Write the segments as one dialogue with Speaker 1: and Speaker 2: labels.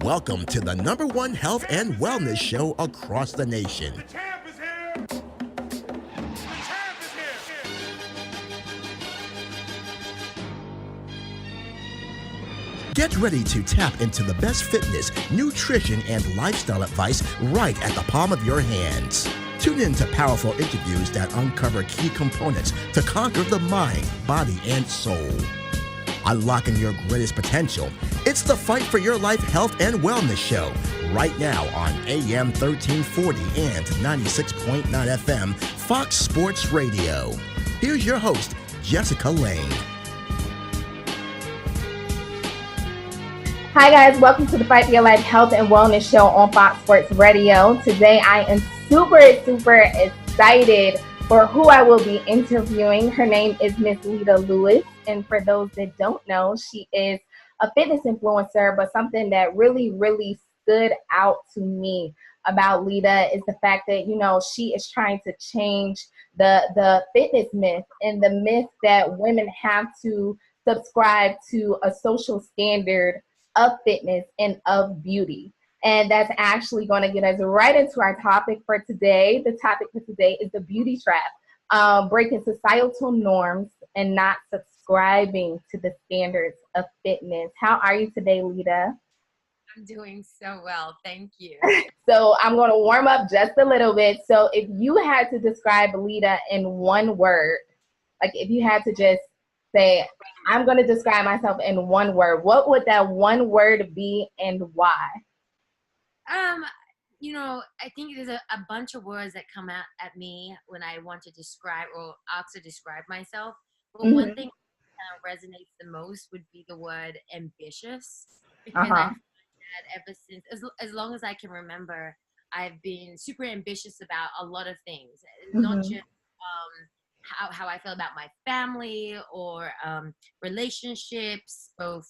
Speaker 1: Welcome to the #1 health and wellness show across the nation.
Speaker 2: The champ is here! The champ is here!
Speaker 1: Get ready to tap into the best fitness, nutrition, and lifestyle advice right at the palm of your hands. Tune in to powerful interviews that uncover key components to conquer the mind, body, and soul. Unlocking your greatest potential. It's the Fight for Your Life Health and Wellness Show, right now on AM 1340 and 96.9 FM, Fox Sports Radio. Here's your host, Jessica Lane.
Speaker 3: Hi guys, welcome to the Fight for Your Life Health and Wellness Show on Fox Sports Radio. Today I am super excited for who I will be interviewing. Her name is Miss Lita Lewis. And for those that don't know, she is a fitness influencer, but something that really stood out to me about Lita is the fact that, you know, she is trying to change the fitness myth and the myth that women have to subscribe to a social standard of fitness and of beauty. And that's actually going to get us right into our topic for today. The topic for today is the beauty trap, breaking societal norms and not subscribing to the standards of fitness. How are you today, Lita?
Speaker 4: I'm doing so well, thank you.
Speaker 3: So I'm going to warm up just a little bit. So if you had to describe Lita in one word, like if you had to just say, I'm going to describe myself in one word, what would that one word be and why?
Speaker 4: You know, I think there's a bunch of words that come out at me when I want to describe or ask to describe myself. But one thing that resonates the most would be the word ambitious. Because I find that ever since, as long as I can remember, I've been super ambitious about a lot of things. Not just how I feel about my family or relationships, both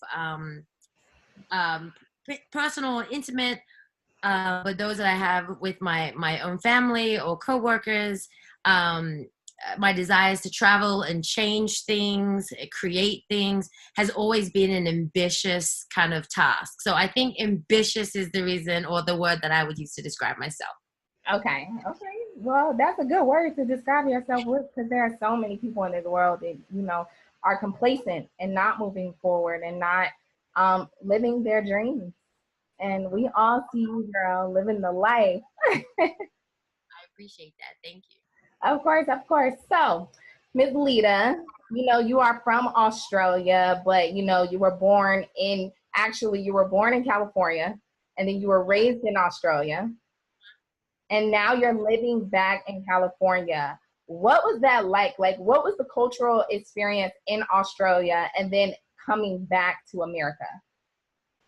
Speaker 4: personal and intimate, but those that I have with my own family or coworkers, my desires to travel and change things, create things, has always been an ambitious kind of task. So I think ambitious is the reason or the word that I would use to describe myself.
Speaker 3: Okay. Well, that's a good word to describe yourself with, because there are so many people in this world that, you know, are complacent and not moving forward and not living their dreams. And we all see you, girl, living the life.
Speaker 4: I appreciate that. Thank you.
Speaker 3: Of course. So, Ms. Lita, you know, you are from Australia, but, you know, you were born in California, and then you were raised in Australia. And now you're living back in California. What was that like? Like, what was the cultural experience in Australia and then coming back to America?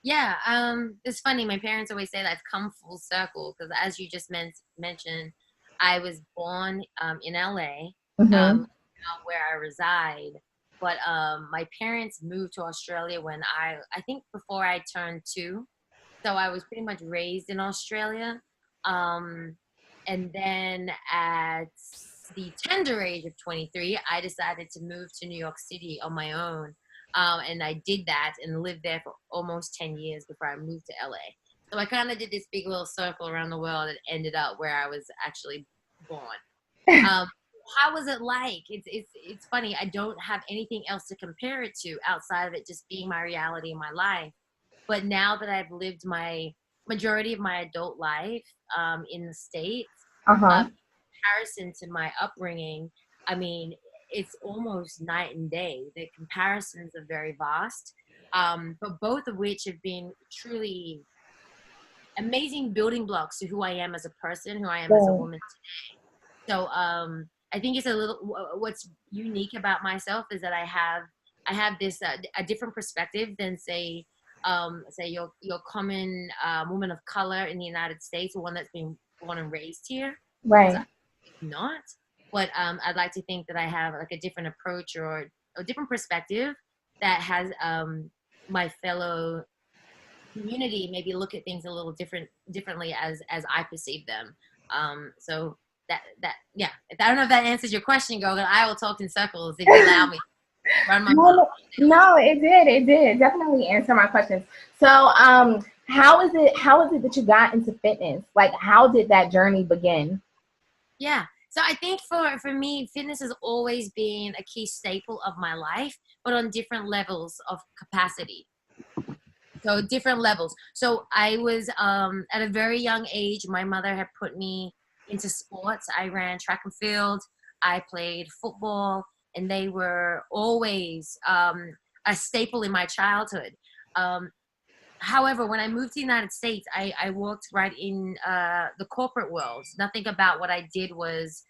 Speaker 4: Yeah, it's funny. My parents always say that I've come full circle because, as you just mentioned, I was born in LA, where I reside. But my parents moved to Australia when I think before I turned 2. So I was pretty much raised in Australia. And then at the tender age of 23, I decided to move to New York City on my own. And I did that and lived there for almost 10 years before I moved to LA. So I kind of did this big little circle around the world and ended up where I was actually born. How was it like? It's funny. I don't have anything else to compare it to outside of it just being my reality in my life. But now that I've lived my majority of my adult life in the States, in comparison to my upbringing, I mean, it's almost night and day. The comparisons are very vast, but both of which have been truly amazing building blocks to who I am as a person, who I am as a woman today. So I think it's what's unique about myself is that I have this a different perspective than say your common woman of color in the United States, or one that's been born and raised here.
Speaker 3: Right.
Speaker 4: Not. But I'd like to think that I have like a different approach or a different perspective that has my fellow community maybe look at things a little differently as I perceive them. So that yeah. I don't know if that answers your question, girl, but I will talk in circles if you allow me.
Speaker 3: No, it did definitely answer my questions. So How is it that you got into fitness? Like, how did that journey begin?
Speaker 4: Yeah. So I think for me, fitness has always been a key staple of my life, but on different levels of capacity. So different levels. So I was at a very young age, my mother had put me into sports. I ran track and field. I played football, and they were always a staple in my childhood. Um, However, when I moved to the United States, I worked right in the corporate world. Nothing about what I did was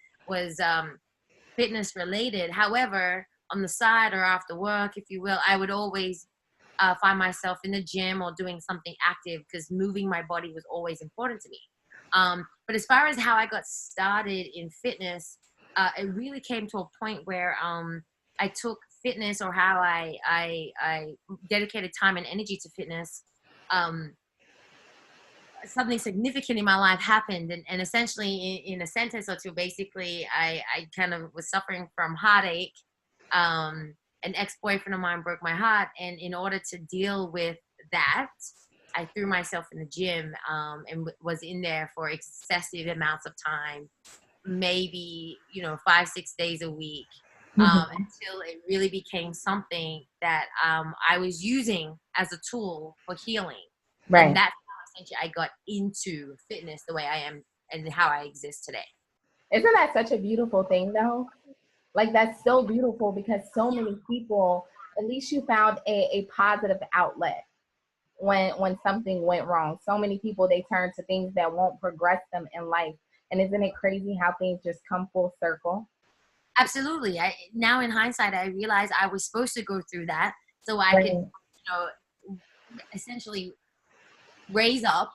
Speaker 4: fitness related. However, on the side or after work, if you will, I would always find myself in the gym or doing something active because moving my body was always important to me. But as far as how I got started in fitness, it really came to a point where I took fitness, or how I dedicated time and energy to fitness. Um, Something significant in my life happened, and essentially in a sentence or two, basically I kind of was suffering from heartache. An ex-boyfriend of mine broke my heart, and in order to deal with that, I threw myself in the gym, and was in there for excessive amounts of time, maybe 5-6 days a week,
Speaker 3: Mhm.
Speaker 4: until it really became something that I was using as a tool for healing. And
Speaker 3: Right.
Speaker 4: that's how essentially I got into fitness the way I am and how I exist today.
Speaker 3: Isn't that such a beautiful thing though? Like, that's so beautiful because so many people, at least you found a positive outlet when something went wrong. So many people, they turn to things that won't progress them in life. And isn't it crazy how things just come full circle?
Speaker 4: Absolutely. Now in hindsight, I realize I was supposed to go through that so I could,
Speaker 3: Right.
Speaker 4: essentially raise up,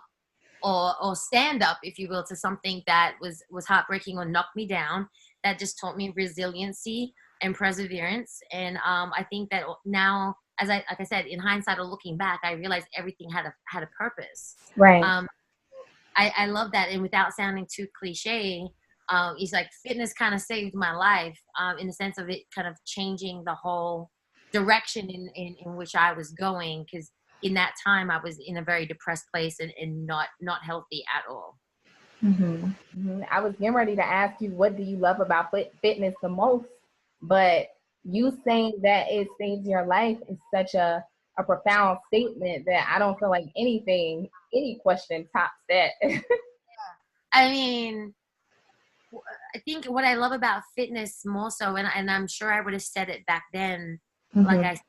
Speaker 4: or stand up, if you will, to something that was heartbreaking or knocked me down. That just taught me resiliency and perseverance. And I think that now, as like I said, in hindsight or looking back, I realized everything had a purpose.
Speaker 3: Right.
Speaker 4: Um, I love that, and without sounding too cliche, it's like fitness kind of saved my life, in the sense of it kind of changing the whole direction in which I was going. Because in that time, I was in a very depressed place, and not healthy at all.
Speaker 3: I was getting ready to ask you, what do you love about fitness the most? But you saying that it saves your life is such a profound statement that I don't feel like any question tops that.
Speaker 4: I mean, I think what I love about fitness more so, and I'm sure I would have said it back then, like I say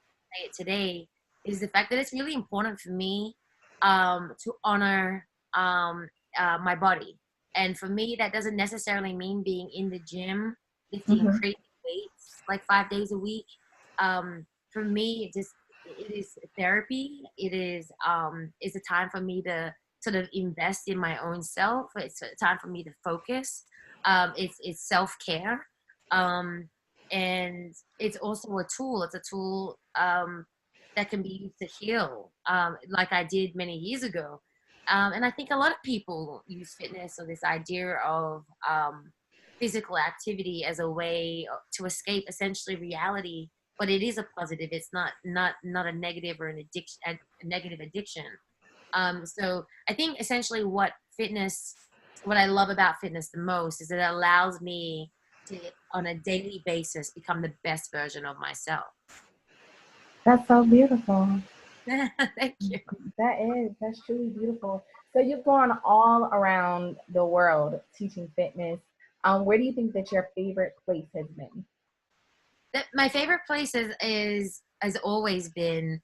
Speaker 4: it today, is the fact that it's really important for me to honor my body. And for me, that doesn't necessarily mean being in the gym, lifting
Speaker 3: Hmm.
Speaker 4: crazy weights like 5 days a week. For me, it is therapy. It's a time for me to sort of invest in my own self. It's a time for me to focus. It's self care, um, and it's also a tool. It's a tool that can be used to heal, like I did many years ago. And I think a lot of people use fitness, or this idea of physical activity, as a way to escape essentially reality. But it is a positive. It's not a negative, or an addiction, a negative addiction. So I think essentially what I love about fitness the most is that it allows me to, on a daily basis, become the best version of myself.
Speaker 3: That's so beautiful.
Speaker 4: Thank you.
Speaker 3: That's truly beautiful. So you've gone all around the world teaching fitness. Where do you think that your favorite place has been?
Speaker 4: My favorite place has always been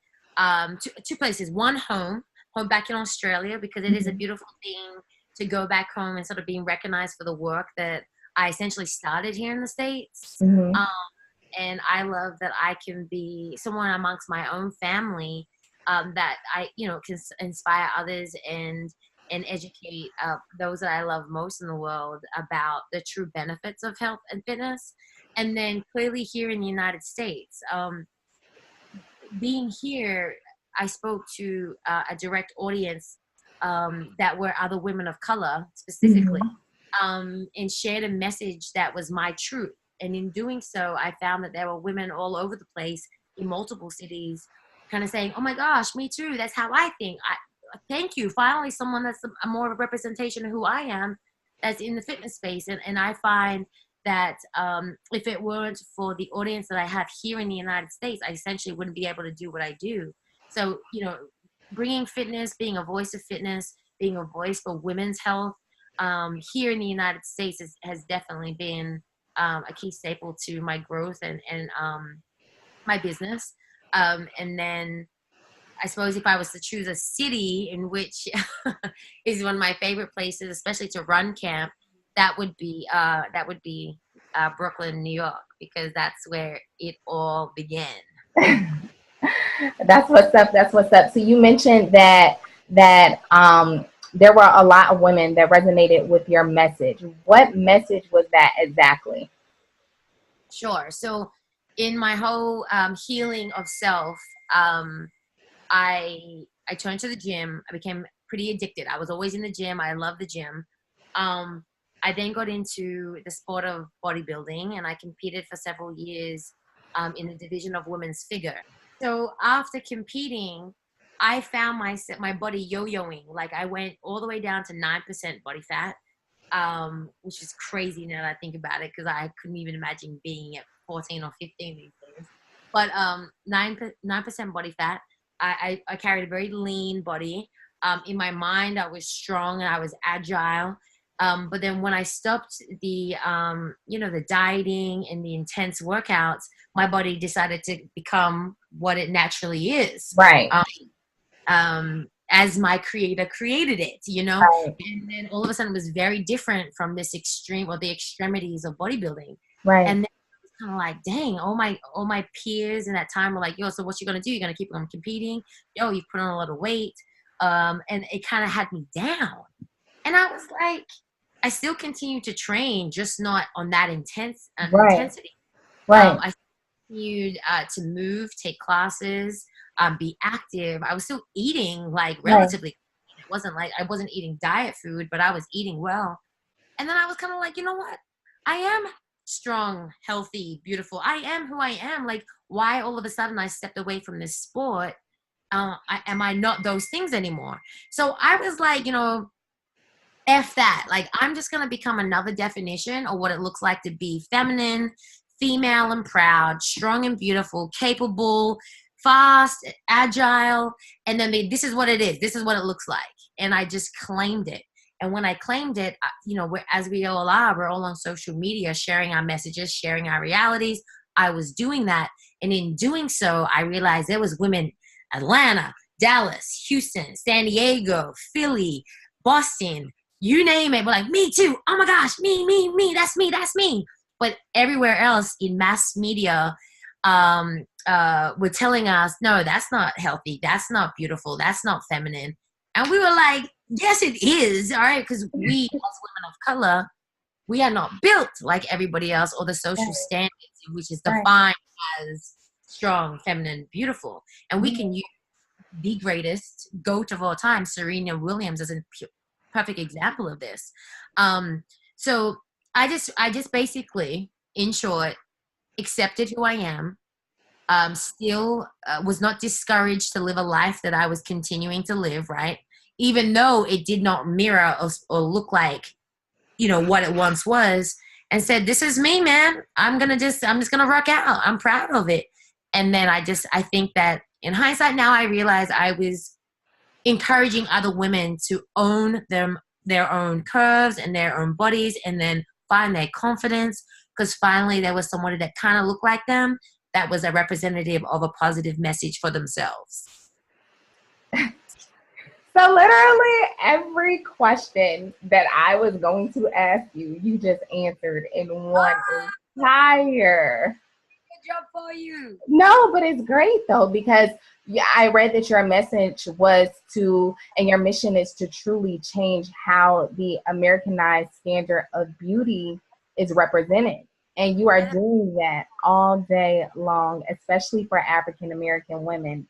Speaker 4: two places. One, home back in Australia, because it is a
Speaker 3: Hmm.
Speaker 4: beautiful thing to go back home and sort of being recognized for the work that I essentially started here in the States.
Speaker 3: Hmm.
Speaker 4: Um, and I love that I can be someone amongst my own family, that I can inspire others, and educate those that I love most in the world about the true benefits of health and fitness. And then clearly here in the United States, being here, I spoke to a direct audience, that were other women of color specifically,
Speaker 3: Hmm.
Speaker 4: and shared a message that was my truth. And in doing so, I found that there were women all over the place in multiple cities, kind of saying, "Oh my gosh, me too. That's how I think. thank you. Finally, someone that's a more representation of who I am that's in the fitness space. And I find that if it weren't for the audience that I have here in the United States, I essentially wouldn't be able to do what I do. So, bringing fitness, being a voice of fitness, being a voice for women's health here in the United States has definitely been a key staple to my growth and my business. And then I suppose if I was to choose a city in which is one of my favorite places, especially to run camp, that would be Brooklyn, New York, because that's where it all began.
Speaker 3: That's what's up. That's what's up. So you mentioned that there were a lot of women that resonated with your message. What message was that exactly?
Speaker 4: Sure. So in my whole healing of self, I turned to the gym. I became pretty addicted. I was always in the gym. I love the gym. I then got into the sport of bodybuilding, and I competed for several years in the division of women's figure. So after competing, I found my body yo-yoing. Like I went all the way down to 9% body fat, which is crazy now that I think about it, because I couldn't even imagine being at 14 or 15 these days. But 9% body fat. I carried a very lean body. In my mind, I was strong and I was agile. But then when I stopped the dieting and the intense workouts, my body decided to become what it naturally is.
Speaker 3: Right.
Speaker 4: As my creator created it,
Speaker 3: Right.
Speaker 4: and then all of a sudden it was very different from this extreme or the extremities of bodybuilding.
Speaker 3: Right.
Speaker 4: And then it was kind of like, dang, all my peers in that time were like, yo, so what you gonna do? You're gonna keep on competing? Yo, you put on a lot of weight. And it kind of had me down. And I was like, I still continue to train, just not on that intensity.
Speaker 3: Right.
Speaker 4: I continued to move, take classes, be active. I was still eating like relatively. It wasn't like I wasn't eating diet food, but I was eating well. And then I was kind of like, you know what? I am strong, healthy, beautiful. I am who I am. Like, why all of a sudden I stepped away from this sport? Am I not those things anymore? So I was like, F that. Like, I'm just going to become another definition of what it looks like to be feminine, female and proud, strong and beautiful, capable, fast, agile. And then this is what it is. This is what it looks like. And I just claimed it. And when I claimed it, as we all are, we're all on social media, sharing our messages, sharing our realities. I was doing that. And in doing so, I realized there was women, Atlanta, Dallas, Houston, San Diego, Philly, Boston, you name it. We're like, me too. Oh my gosh, me, that's me. But everywhere else in mass media, were telling us, no, that's not healthy. That's not beautiful. That's not feminine. And we were like, yes, it is. All right. Because we as women of color, we are not built like everybody else or the social standards, which is defined as strong, feminine, beautiful. And we can use the greatest GOAT of all time, Serena Williams, as a perfect example of this. So I just basically, in short, accepted who I am. Still was not discouraged to live a life that I was continuing to live, right? Even though it did not mirror or look like, what it once was, and said, this is me, man. I'm just gonna rock out. I'm proud of it. And then I think that in hindsight now, I realize I was encouraging other women to own their own curves and their own bodies, and then find their confidence, because finally there was somebody that kind of looked like them that was a representative of a positive message for themselves.
Speaker 3: So literally every question that I was going to ask you, you just answered in one entire.
Speaker 4: Good job for you.
Speaker 3: No, but it's great though, because I read that your message was and your mission is to truly change how the Americanized standard of beauty is represented. And you are doing that all day long, especially for African American women.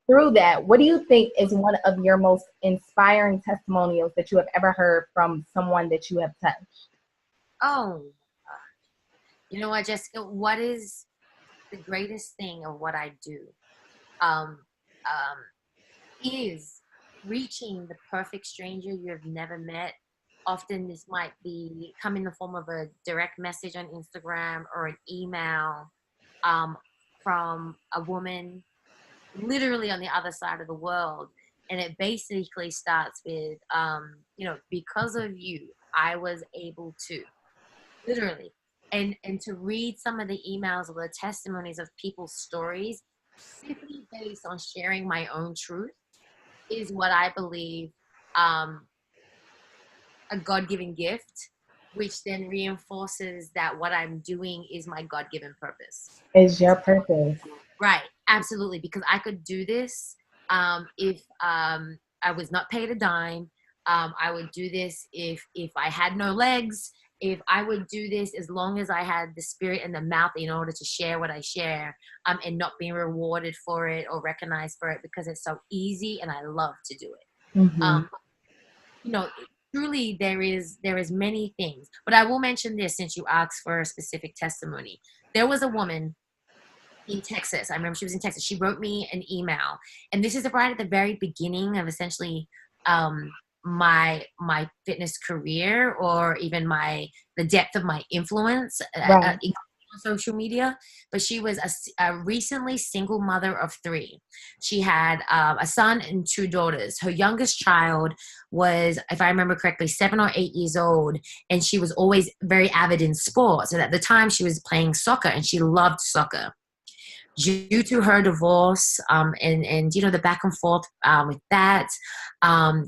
Speaker 3: Through that, what do you think is one of your most inspiring testimonials that you have ever heard from someone that you have touched?
Speaker 4: Oh, you know what, Jessica? What is the greatest thing of what I do is reaching the perfect stranger you have never met. Often this might come in the form of a direct message on Instagram or an email um, from a woman literally on the other side of the world. And it basically starts with, because of you, I was able to, literally. And to read some of the emails or the testimonies of people's stories simply based on sharing my own truth is what I believe um, a God-given gift, which then reinforces that what I'm doing is my God-given purpose.
Speaker 3: Is your purpose.
Speaker 4: Right, absolutely, because I could do this if I was not paid a dime. I would do this if I had no legs. If I would do this as long as I had the spirit and the mouth in order to share what I share, and not being rewarded for it or recognized for it because it's so easy and I love to do it.
Speaker 3: Mm-hmm.
Speaker 4: Um, you know, truly there is many things, but I will mention this since you asked for a specific testimony. There was a woman in Texas. I remember she was in Texas. She wrote me an email, and this is right at the very beginning of essentially my fitness career, or even the depth of my influence
Speaker 3: Right.
Speaker 4: on social media. But she was a recently single mother of 3. She had a son and 2 daughters. Her youngest child was, if I remember correctly, 7 or 8 years old, and she was always very avid in sports. And at the time, she was playing soccer, and she loved soccer. Due to her divorce, and the back and forth with that,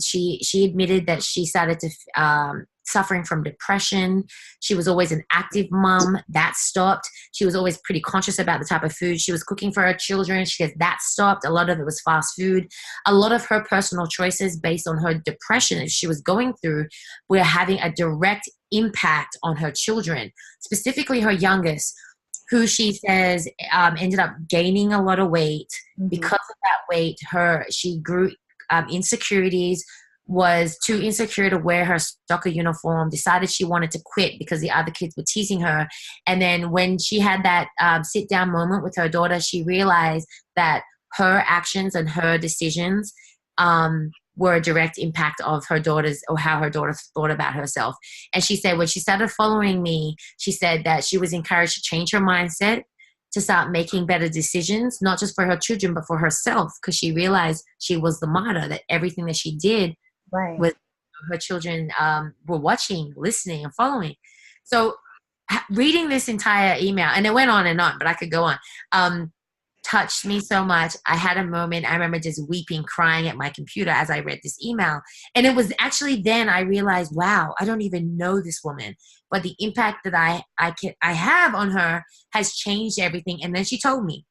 Speaker 4: she admitted that she started to suffering from depression. She was always an active mom. That stopped. She was always pretty conscious about the type of food she was cooking for her children. She says that stopped. A lot of it was fast food. A lot of her personal choices based on her depression that she was going through were having a direct impact on her children, specifically her youngest, who she says ended up gaining a lot of weight.
Speaker 3: Mm-hmm.
Speaker 4: Because of that weight, she grew insecurities, was too insecure to wear her soccer uniform, decided she wanted to quit because the other kids were teasing her. And then when she had that sit down moment with her daughter, she realized that her actions and her decisions were a direct impact of her daughter's, or how her daughter thought about herself. And she said when she started following me, she said that she was encouraged to change her mindset, to start making better decisions, not just for her children, but for herself, because she realized she was the martyr, that everything that she did
Speaker 3: Right.
Speaker 4: was her children were watching, listening, and following. So reading this entire email, and it went on and on, but I could go on, touched me so much. I had a moment. I remember just weeping, crying at my computer as I read this email. And it was actually then I realized, wow, I don't even know this woman, but the impact that I have on her has changed everything. And then she told me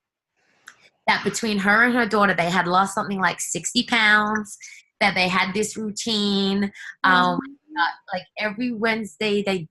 Speaker 4: that between her and her daughter, they had lost something like 60 pounds, that they had this routine. Like every Wednesday, they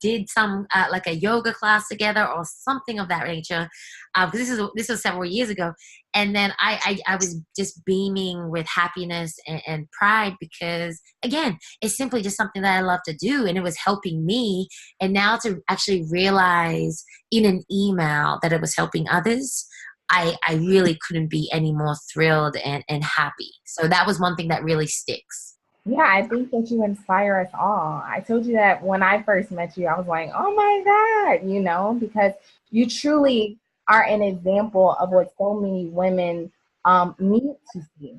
Speaker 4: did some like a yoga class together or something of that nature. Because this was several years ago, and then I was just beaming with happiness and pride, because again, it's simply just something that I love to do, and it was helping me. And now to actually realize in an email that it was helping others, I really couldn't be any more thrilled and happy. So that was one thing that really sticks.
Speaker 3: Yeah, I think that you inspire us all. I told you that when I first met you, I was like, oh my God, because you truly are an example of what so many women need to see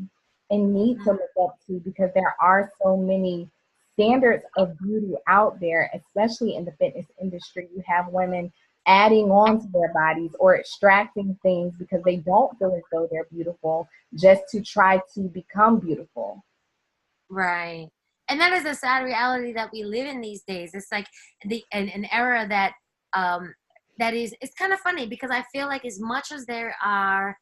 Speaker 3: and need to look up to, because there are so many standards of beauty out there, especially in the fitness industry. You have women adding on to their bodies or extracting things because they don't feel as though they're beautiful, just to try to become beautiful.
Speaker 4: Right. And that is a sad reality that we live in these days. It's like an era that that is, it's kind of funny, because I feel like as much as there are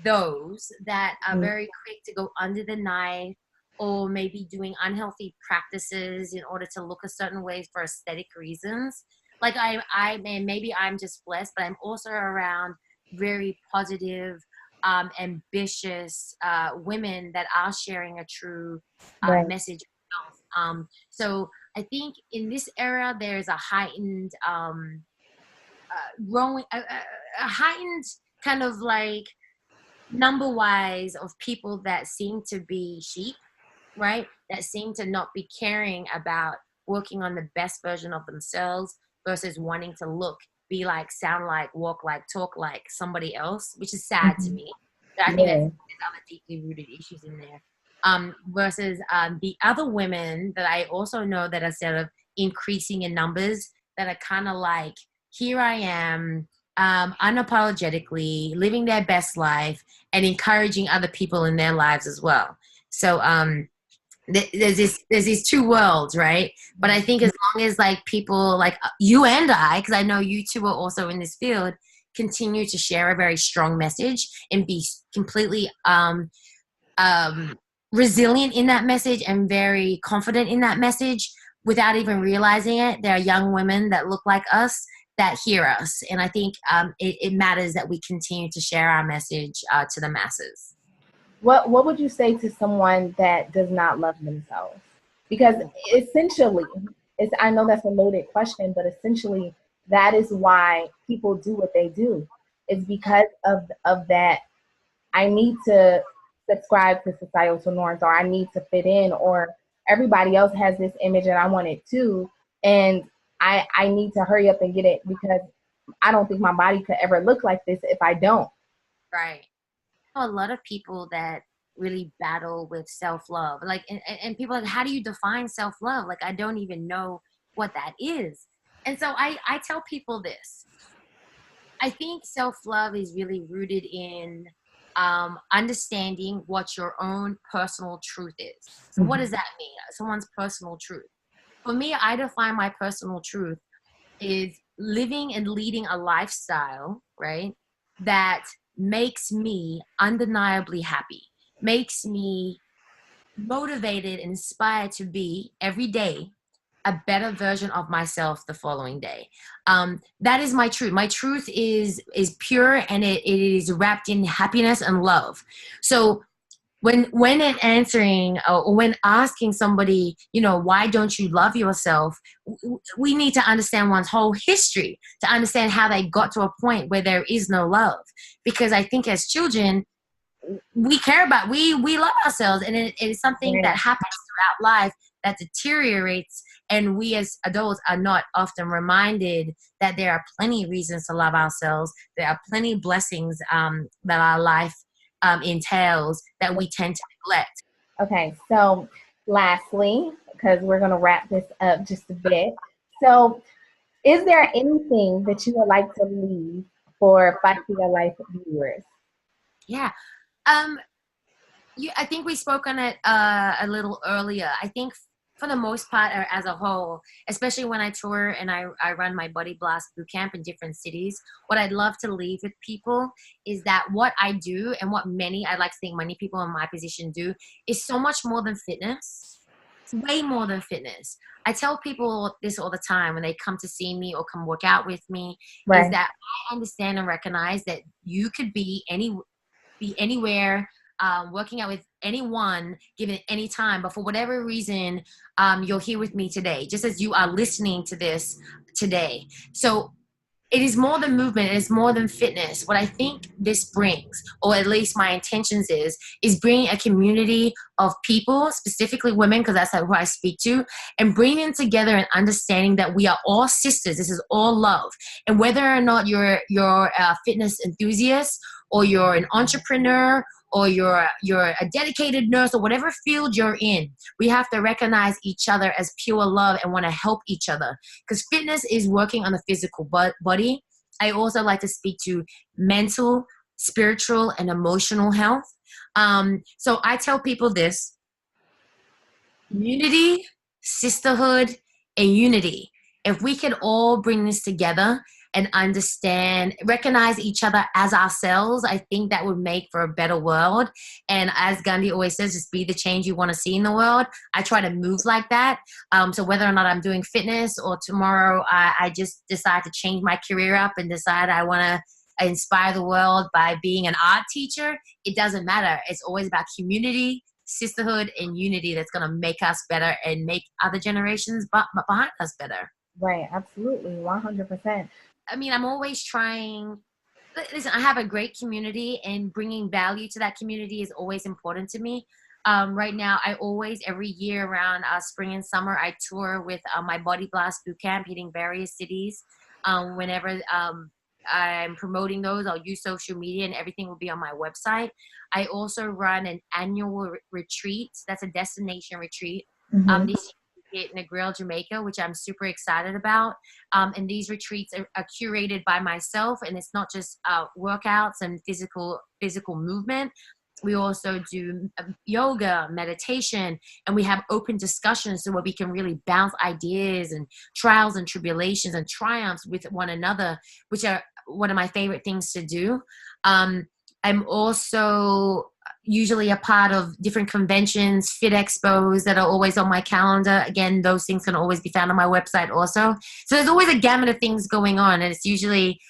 Speaker 4: those that are very quick to go under the knife, or maybe doing unhealthy practices in order to look a certain way for aesthetic reasons. Like and maybe I'm just blessed, but I'm also around very positive, ambitious women that are sharing a true
Speaker 3: Right.
Speaker 4: message of health. So I think in this era, there's a heightened growing, a heightened kind of like number wise of people that seem to be sheep. right? That seem to not be caring about working on the best version of themselves versus wanting to look, be like, sound like, walk like, talk like somebody else, which is sad to
Speaker 3: Mhm.
Speaker 4: me. But I think
Speaker 3: Yeah.
Speaker 4: there's other deeply rooted issues in there. Versus the other women that I also know that are sort of increasing in numbers that are kind of like, here I am, unapologetically living their best life and encouraging other people in their lives as well. So there's these two worlds, right? But I think as long as like people like you and I, because I know you two are also in this field, continue to share a very strong message and be completely um, resilient in that message and very confident in that message without even realizing it. There are young women that look like us that hear us. And I think it matters that we continue to share our message to the masses.
Speaker 3: What would you say to someone that does not love themselves? Because essentially, I know that's a loaded question, but essentially that is why people do what they do. It's because of that. I need to subscribe to societal norms, or I need to fit in, or everybody else has this image and I want it too. And I need to hurry up and get it because I don't think my body could ever look like this if I don't.
Speaker 4: Right. A lot of people that really battle with self-love, like, and people are like, how do you define self-love? Like, I don't even know what that is. And so I tell people this. I think self-love is really rooted in understanding what your own personal truth is. So what does that mean? Someone's personal truth. For me, I define my personal truth is living and leading a lifestyle, right, that makes me undeniably happy, makes me motivated and inspired to be every day a better version of myself the following day. That is my truth. My truth is pure, and it is wrapped in happiness and love. So when in answering or when asking somebody, why don't you love yourself, we need to understand one's whole history to understand how they got to a point where there is no love. Because I think as children, we care about, we love ourselves, and it is something that happens throughout life that deteriorates, and we as adults are not often reminded that there are plenty of reasons to love ourselves. There are plenty of blessings that our life entails that we tend to neglect.
Speaker 3: Okay, so lastly, because we're going to wrap this up just a bit. So, is there anything that you would like to leave for Fight for Your Life viewers?
Speaker 4: Yeah. I think we spoke on it a little earlier. I think for the most part, or as a whole, especially when I tour and I run my Body Blast boot camp in different cities, what I'd love to leave with people is that what I do and what I'd like to think many people in my position do is so much more than fitness. It's way more than fitness. I tell people this all the time when they come to see me or come work out with me, is that I understand and recognize that you could be anywhere, working out with anyone given any time, but for whatever reason, you're here with me today, just as you are listening to this today. So it is more than movement. It is more than fitness. What I think this brings, or at least my intentions is bringing a community of people, specifically women, because that's who I speak to, and bringing them together and understanding that we are all sisters. This is all love. And whether or not you're a fitness enthusiast, or you're an entrepreneur, or you're a dedicated nurse, or whatever field you're in, we have to recognize each other as pure love and want to help each other. Because fitness is working on the physical body. I also like to speak to mental, spiritual, and emotional health. So I tell people this: unity, sisterhood, and unity. If we could all bring this together and understand, recognize each other as ourselves, I think that would make for a better world. And as Gandhi always says, just be the change you want to see in the world. I try to move like that. So whether or not I'm doing fitness, or tomorrow I just decide to change my career up and decide I want to inspire the world by being an art teacher, it doesn't matter. It's always about community, sisterhood, and unity that's going to make us better and make other generations behind us better.
Speaker 3: Right, absolutely, 100%.
Speaker 4: I mean, I'm always trying. Listen, I have a great community, and bringing value to that community is always important to me. Right now, I always, every year around spring and summer, I tour with my Body Blast Bootcamp, hitting various cities. Whenever I'm promoting those, I'll use social media, and everything will be on my website. I also run an annual retreat. That's a destination retreat. This year in Negril, Jamaica, which I'm super excited about. And these retreats are curated by myself, and it's not just workouts and physical movement. We also do yoga, meditation, and we have open discussions so where we can really bounce ideas and trials and tribulations and triumphs with one another, which are one of my favorite things to do. I'm also usually a part of different conventions, fit expos that are always on my calendar. Again, those things can always be found on my website also. So there's always a gamut of things going on, and it's usually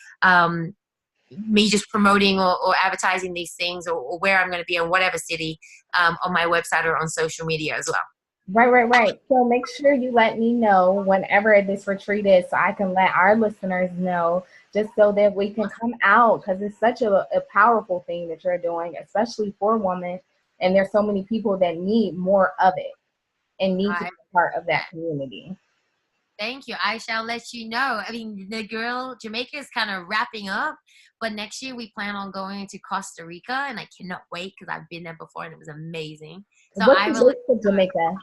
Speaker 4: me just promoting or advertising these things, or where I'm going to be in whatever city, on my website or on social media as well.
Speaker 3: Right. So make sure you let me know whenever this retreat is, so I can let our listeners know, just so that we can come out, because it's such a powerful thing that you're doing, especially for women. And there's so many people that need more of it and need to be part of that community.
Speaker 4: Thank you. I shall let you know. I mean, Jamaica is kind of wrapping up, but next year we plan on going to Costa Rica, and I cannot wait because I've been there before and it was amazing. So
Speaker 3: What's the dates of Jamaica?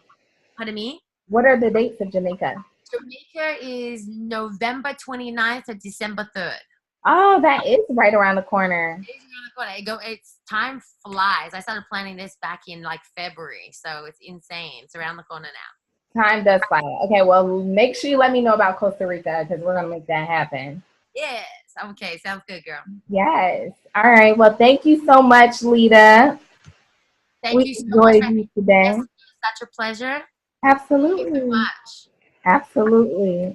Speaker 4: Pardon me?
Speaker 3: What are the dates of Jamaica?
Speaker 4: Jamaica is November 29th to December 3rd.
Speaker 3: Oh, that is right around the corner.
Speaker 4: It is around the corner. It's time flies. I started planning this back in like February, so it's insane. It's around the corner now.
Speaker 3: Time does fly. Okay, well, make sure you let me know about Costa Rica, because we're going to make that happen.
Speaker 4: Yes. Okay. Sounds good, girl.
Speaker 3: Yes. All right. Well, thank you so much, Lita.
Speaker 4: Thank you so much
Speaker 3: enjoyed you today.
Speaker 4: Yes, such a pleasure.
Speaker 3: Absolutely.
Speaker 4: Thank you so much.
Speaker 3: Absolutely.